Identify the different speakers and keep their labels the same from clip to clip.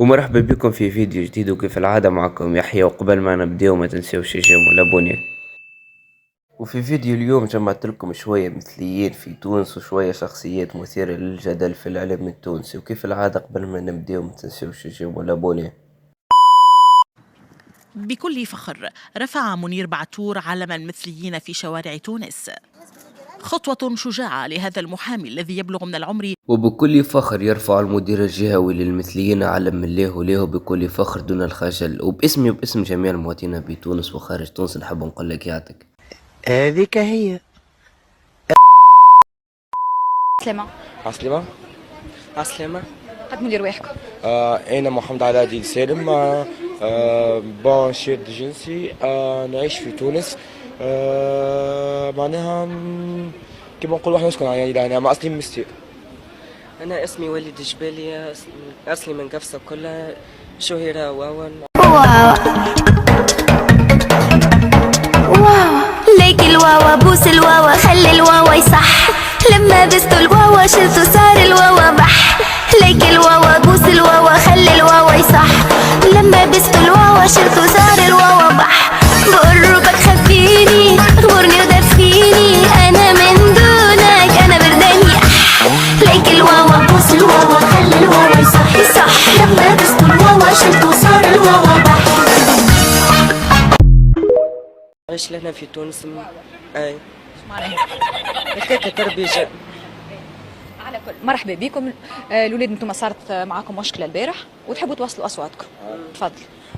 Speaker 1: ومرحبا بكم في فيديو جديد، وكيف العادة معكم يحيى. وقبل ما نبدأ ما تنسوش تشجعوا الابوني. وفي فيديو اليوم جمعت لكم شوية مثليين في تونس وشوية شخصيات مثيرة للجدل في الإعلام التونسي. وكيف العادة قبل ما نبدأ ما تنسوش تشجعوا الابوني.
Speaker 2: بكل فخر رفع منير بعتور علم المثليين في شوارع تونس، خطوة شجاعة لهذا المحامي الذي يبلغ من العمر.
Speaker 1: وبكل فخر يرفع المدير الجهوي للمثليين علم الله له بكل فخر دون الخجل. وباسمي وباسم جميع المواطنين بتونس وخارج تونس نحب نقول لك يعطيك.
Speaker 3: هذيك هي.
Speaker 4: عسلامة.
Speaker 3: عسلامة. عسلامة.
Speaker 4: قد مدير واحكم.
Speaker 3: أنا محمد علاء الدين سالم. شاد جنسي. نعيش في تونس. معناها كما نقول واحد نسكن يعني مع أصلي مستير.
Speaker 5: أنا اسمي وليد جبالي، أصلي من قفصة كلها، شهيرة واوا.
Speaker 6: ليك الواوا بوس الواوا خلي الواوا يصح، لما بستو الواوا شلتو صار الواوا بح. ليك الواوا بوس الواوا خلي الواوا يصح، لما بستو الواوا شلتو صار الواوا بح. بقربك خبيني اغمرني ودفيني، انا من دونك انا برداني ليك الواوا بوس الواوا خلي الواوا يصح يصح، لما بستو الواوا شلتو صار الواوا بح.
Speaker 5: عايش لنا في تونس. أي هكاك تربية.
Speaker 4: على كل مرحبا بكم. الولاد انتم صارت معاكم مشكلة البارح وتحبوا توصلوا أصواتكم، تفضل.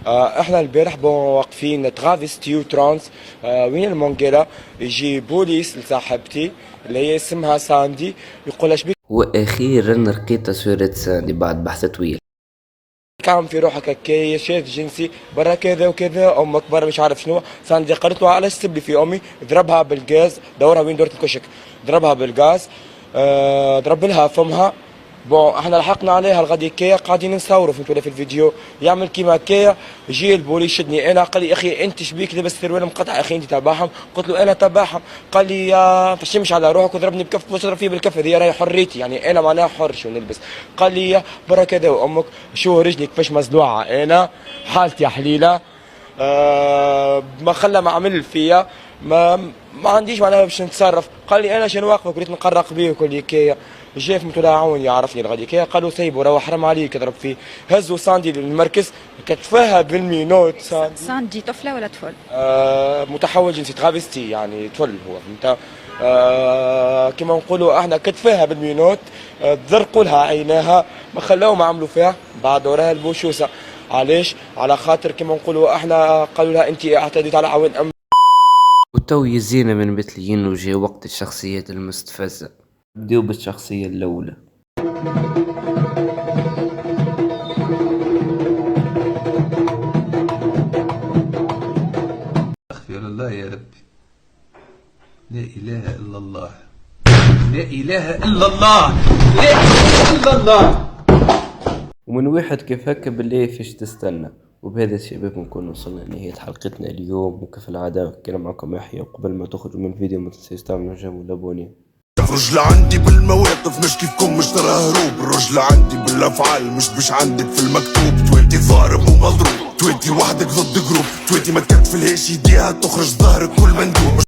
Speaker 3: احنا البارح واقفين ترافستي وترانس. وين المونجيلا يجي بوليس لصاحبتي اللي هي اسمها ساندي، يقول اش بك.
Speaker 1: واخيرا لقيت تصويرة ساندي بعد بحث طويل.
Speaker 3: كان في روحك هكايا شاذ جنسي برا كذا وكذا، امك برا مش عارف شنو. ساندي قالت له علاش تسب لي في امي، ضربها بالغاز، دورها وين دورة الكشك، ضربها بالغاز. ضرب لها فمها. احنا لحقنا عليها الغدي كيا قاعدين نصوروا في الفيديو، يعمل كيما كيا. جي البوليس شدني انا قال لي اخي انت شبيك لابس سروال مقطع، اخي انت تبعهم؟ قلت له انا تبعهم. قال لي يا تشمش على روحك وضربني بكف، مش ضرب فيه بالكف، هذه راهي حريتي يعني انا معناها حر شو نلبس. قال لي يا برا كذا وامك شو رجلي كيفاش مزلوعه، انا حالتي حليله. ما خلى ما عمل فيا، ما عنديش معناها باش نتصرف. قال لي انا شنو واقفك وليت نقرق بيه وكل كيا. جا في متلاعون يعرفني الغدي كيا، قالوا سيبوا روح حرام عليك اضرب فيه. هزوا ساندي للمركز، كتفاها بالمينوت.
Speaker 4: ساندي طفلة ولا طفل؟
Speaker 3: متحول جنسي ترافستي يعني طفل هو، فهمت. كما نقولوا احنا كتفاها بالمينوت. تزرقوا لها عيناها، ما خلاوهم عملوا فيها، بعد وراها البوشوسه. علاش؟ على خاطر كما نقولوا احنا قالوا لها انت اعتديت على عوان ام.
Speaker 1: وتو يزينا من مثليين وجاء وقت الشخصيات المستفزة. نبداو بالشخصية الأولى.
Speaker 7: أغفر الله يا ربي. لا إله إلا الله، لا إله إلا الله، لا إله إلا الله.
Speaker 1: ومن واحد كيف هكا بالله فيش تستنى. وبهذا الشباب نكون وصلنا لنهاية حلقتنا اليوم، وكيف العادة كان معكم يحيى. وقبل ما تخرجوا من الفيديو ما تنسوش تعملوا جيم والابوني.
Speaker 8: الرجل عندي بالمواقف مش كيفكم مش ترى هروب، الرجل عندي بالافعال مش عندك في المكتوب. تويتي ضارب ومضروب، تويتي وحدك ضد جروب، تويتي ما تكتفلهاش يديها تخرج ظهرك كل مندوب.